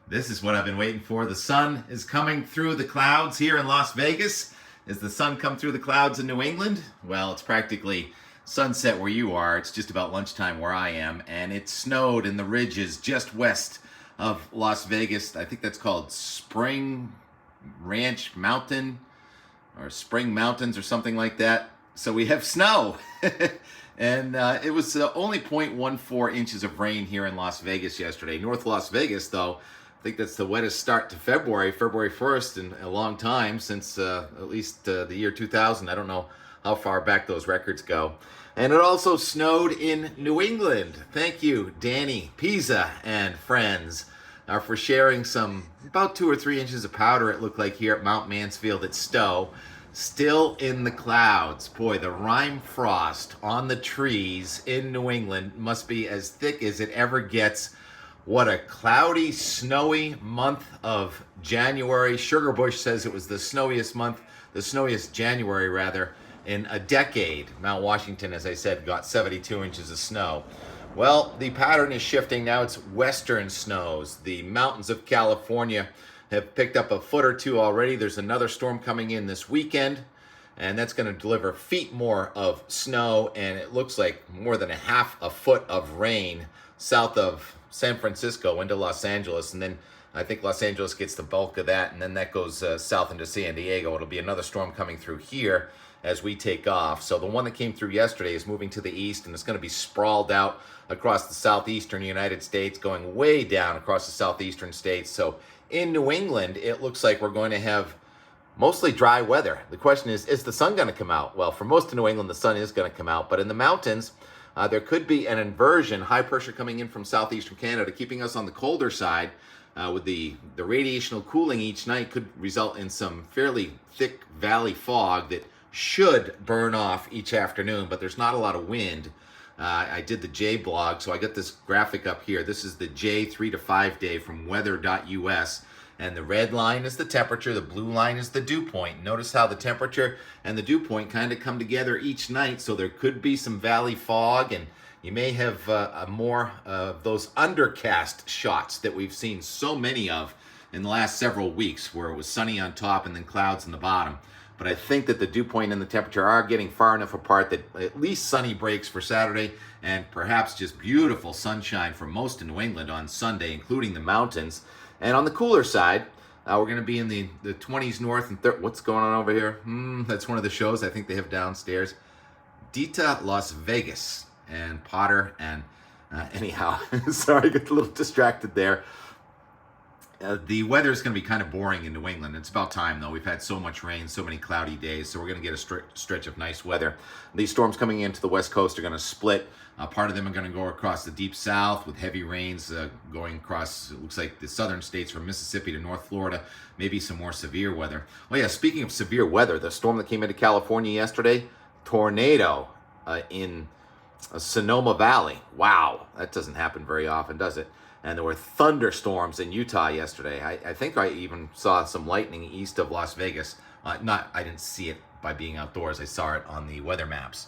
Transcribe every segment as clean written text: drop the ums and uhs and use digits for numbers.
This is what I've been waiting for. The sun is coming through the clouds here in Las Vegas. Is the sun come through the clouds in New England? Well, it's practically sunset where you are. It's just about lunchtime where I am, and it snowed in the ridges just west of Las Vegas. I think that's called Spring Ranch Mountain or Spring Mountains or something like that. So we have snow. And it was only 0.14 inches of rain here in Las Vegas yesterday. North Las Vegas, though, I think that's the wettest start to February 1st in a long time, since at least the year 2000. I don't know how far back those records go. And it also snowed in New England. Thank you, Danny Pisa and friends, for sharing some about 2 or 3 inches of powder, it looked like, here at Mount Mansfield at Stowe. Still in the clouds. Boy, the rime frost on the trees in New England must be as thick as it ever gets. What a cloudy, snowy month of January. Sugarbush says it was the snowiest January rather, in a decade. Mount Washington, as I said, got 72 inches of snow. Well, the pattern is shifting now. It's western snows. The mountains of California have picked up a foot or two already. There's another storm coming in this weekend, and that's going to deliver feet more of snow, and it looks like more than a half a foot of rain south of San Francisco into Los Angeles, and then I think Los Angeles gets the bulk of that, and then that goes south into San Diego. It'll be another storm coming through here as we take off. So the one that came through yesterday is moving to the east, and it's going to be sprawled out across the southeastern United States, going way down across the southeastern states. So in New England, it looks like we're going to have mostly dry weather. The question is the sun going to come out? Well, for most of New England, the sun is going to come out, but in the mountains, there could be an inversion, high pressure coming in from southeastern Canada, keeping us on the colder side. With the radiational cooling each night could result in some fairly thick valley fog that should burn off each afternoon, but there's not a lot of wind. I did the J blog, so I got this graphic up here. This is the J 3 to 5 day from weather.us. And the red line is the temperature, the blue line is the dew point. Notice how the temperature and the dew point kind of come together each night, so there could be some valley fog, and you may have more of those undercast shots that we've seen so many of in the last several weeks, where it was sunny on top and then clouds in the bottom. But I think that the dew point and the temperature are getting far enough apart that at least sunny breaks for Saturday, and perhaps just beautiful sunshine for most of New England on Sunday, including the mountains. And on the cooler side, we're going to be in the 20s north and what's going on over here? That's one of the shows I think they have downstairs. Dita Las Vegas and Potter and anyhow, sorry, I got a little distracted there. The weather is going to be kind of boring in New England. It's about time, though. We've had so much rain, so many cloudy days, so we're going to get a stretch of nice weather. These storms coming into the west coast are going to split. Part of them are going to go across the deep south with heavy rains going across, it looks like, the southern states from Mississippi to North Florida. Maybe some more severe weather. Oh, yeah, speaking of severe weather, the storm that came into California yesterday, tornado in Sonoma Valley. Wow, that doesn't happen very often, does it? And there were thunderstorms in Utah yesterday. I think I even saw some lightning east of Las Vegas. I didn't see it by being outdoors. I saw it on the weather maps.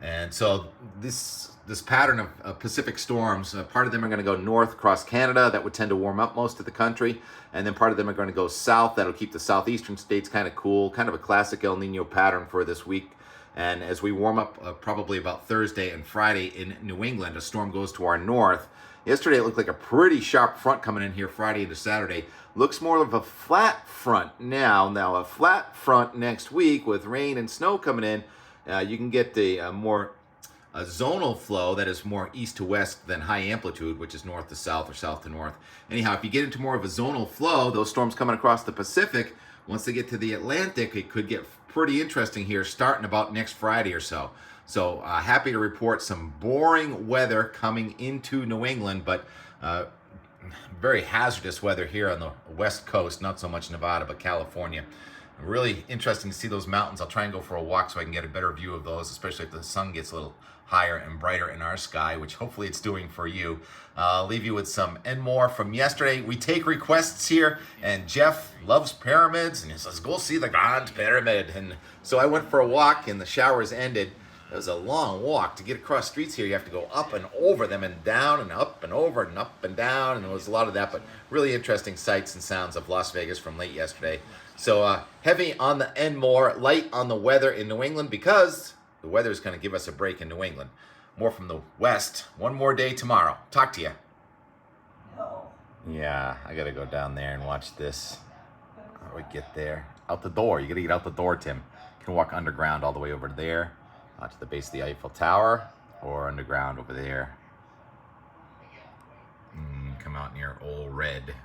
And so this pattern of Pacific storms, part of them are going to go north across Canada. That would tend to warm up most of the country. And then part of them are going to go south. That'll keep the southeastern states kind of cool. Kind of a classic El Nino pattern for this week. And as we warm up probably about Thursday and Friday in New England, a storm goes to our north. Yesterday, it looked like a pretty sharp front coming in here Friday into Saturday. Looks more of a flat front now. Now, a flat front next week with rain and snow coming in. You can get the more zonal flow that is more east to west than high amplitude, which is north to south or south to north. Anyhow, if you get into more of a zonal flow, those storms coming across the Pacific, once they get to the Atlantic, it could get pretty interesting here starting about next Friday or so. So happy to report some boring weather coming into New England, but very hazardous weather here on the west coast, not so much Nevada, but California. Really interesting to see those mountains. I'll try and go for a walk so I can get a better view of those, especially if the sun gets a little higher and brighter in our sky, which hopefully it's doing for you. I'll leave you with some and more from yesterday. We take requests here, and Jeff loves pyramids, and he says, go see the Grand Pyramid. And so I went for a walk, and the showers ended. It was a long walk. To get across streets here, you have to go up and over them and down and up and over and up and down. And there was a lot of that, but really interesting sights and sounds of Las Vegas from late yesterday. So heavy on the and more, light on the weather in New England because the weather is going to give us a break in New England. More from the west. One more day tomorrow. Talk to you. Yeah, I got to go down there and watch this. How do we get there? Out the door. You got to get out the door, Tim. You can walk underground all the way over there. To the base of the Eiffel Tower, or underground over there. Come out near Old Red,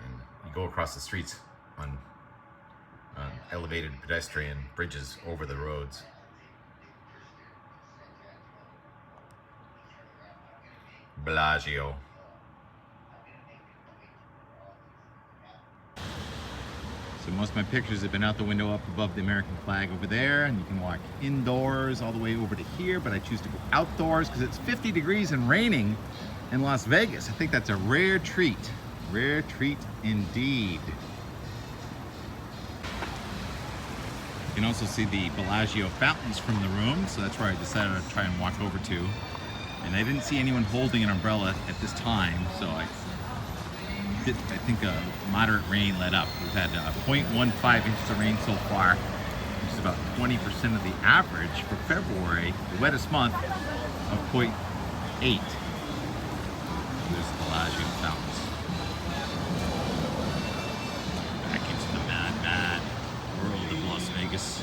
and you go across the streets on elevated pedestrian bridges over the roads. Bellagio. So most of my pictures have been out the window up above the American flag over there, and you can walk indoors all the way over to here, but I choose to go outdoors because it's 50 degrees and raining in Las Vegas. I think that's a rare treat indeed. You can also see the Bellagio fountains from the room, so that's where I decided to try and walk over to. And I didn't see anyone holding an umbrella at this time, so I think a moderate rain let up. We've had 0.15 inches of rain so far, which is about 20% of the average for February, the wettest month, of 0.8. There's the Bellagio fountains. Back into the mad world of Las Vegas.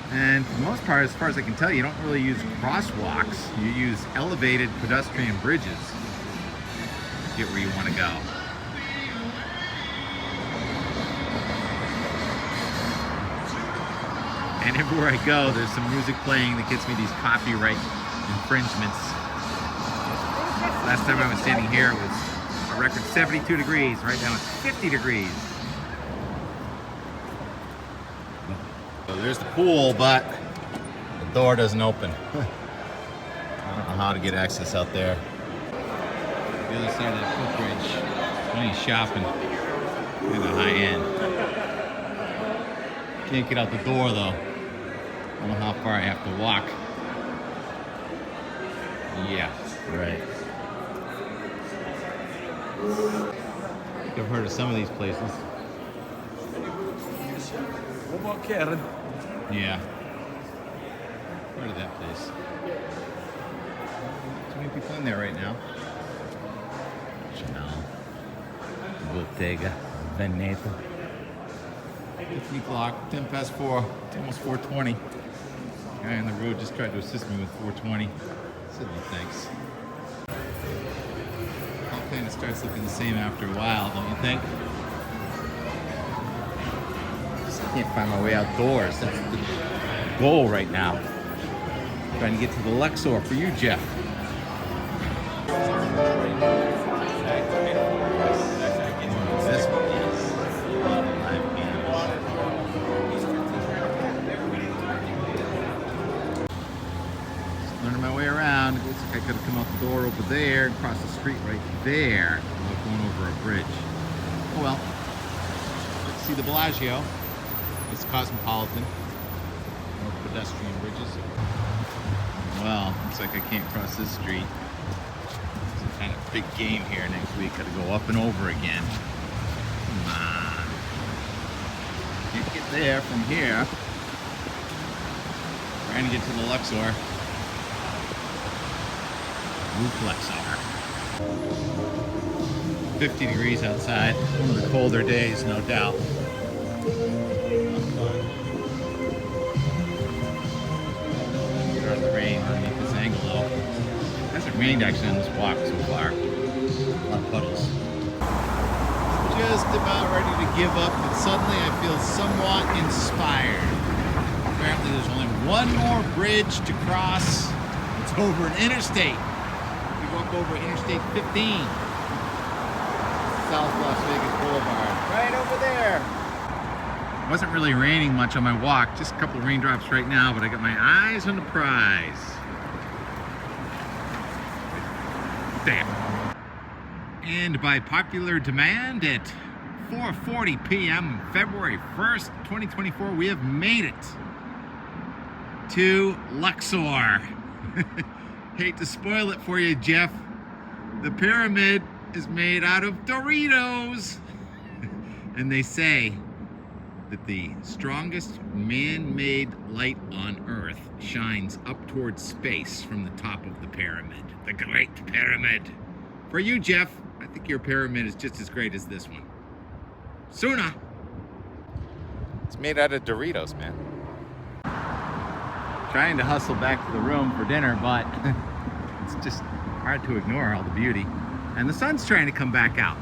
And for the most part, as far as I can tell, you don't really use crosswalks. You use elevated pedestrian bridges to get where you want to go. And everywhere I go, there's some music playing that gets me these copyright infringements. Last time I was standing here, it was a record 72 degrees. Right now it's 50 degrees. So there's the pool, but the door doesn't open. I don't know how to get access out there. The other side of that footbridge, plenty of shopping in the high end. Can't get out the door though. I don't know how far I have to walk. Yeah, right. I think I've heard of some of these places. What about Karen? Yeah. Heard of that place. Too many people in there right now. Chanel. Bottega Veneta. 15 o'clock, 10 past 4. It's almost 4:20. Guy on the road just tried to assist me with 4:20. Said no thanks. All kind of starts looking the same after a while, don't you think? Can't find my way outdoors. That's the goal right now. I'm trying to get to the Luxor for you, Jeff. Just learning my way around. It looks like I could have come out the door over there and cross the street right there without going over a bridge. Oh well. Let's see the Bellagio. It's cosmopolitan. No pedestrian bridges. Well, looks like I can't cross this street. Some kind of big game here next week. Gotta go up and over again. Come on. Can't get there from here. Trying to get to the Luxor. Roof Luxor. 50 degrees outside. One of the colder days, no doubt. The rain underneath this angle though. It hasn't rained actually on this walk so far. A lot of puddles. Just about ready to give up, but suddenly I feel somewhat inspired. Apparently there's only one more bridge to cross. It's over an interstate. We go up over Interstate 15. South Las Vegas Boulevard. Right over there. It wasn't really raining much on my walk, just a couple of raindrops right now, but I got my eyes on the prize. Damn. And by popular demand at 4:40 p.m. February 1st, 2024. We have made it to Luxor. Hate to spoil it for you, Jeff. The pyramid is made out of Doritos. And they say that the strongest man-made light on Earth shines up towards space from the top of the pyramid. The Great Pyramid. For you, Jeff, I think your pyramid is just as great as this one. Suna! It's made out of Doritos, man. Trying to hustle back to the room for dinner, but it's just hard to ignore all the beauty. And the sun's trying to come back out.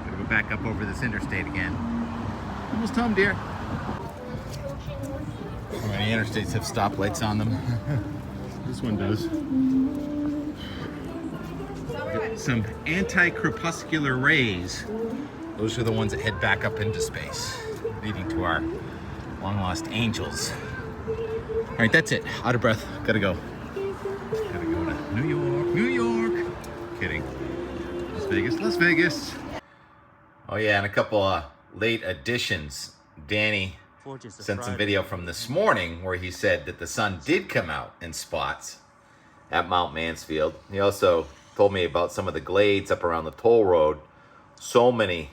Gotta go back up over this interstate again. Almost home, dear. How many interstates have stoplights on them? This one does. Some anti-crepuscular rays. Those are the ones that head back up into space, leading to our long-lost angels. All right, that's it. Out of breath. Gotta go. Gotta go to New York, New York. Kidding. Las Vegas, Las Vegas. Oh yeah, and a couple late additions. Danny sent some video from this morning where he said that the sun did come out in spots at Mount Mansfield. He also told me about some of the glades up around the toll road. So many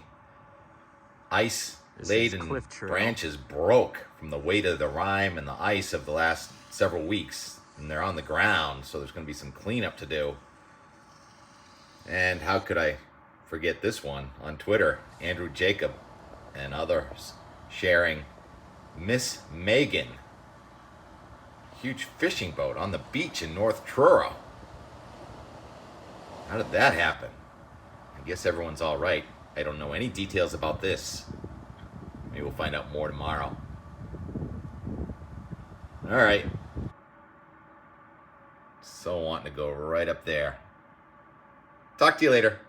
ice-laden branches broke from the weight of the rime and the ice of the last several weeks. And they're on the ground, so there's going to be some cleanup to do. And how could I forget this one on Twitter? Andrew Jacob and others sharing Miss Megan. Huge fishing boat on the beach in North Truro. How did that happen? I guess everyone's all right. I don't know any details about this. Maybe we'll find out more tomorrow. All right. So wanting to go right up there. Talk to you later.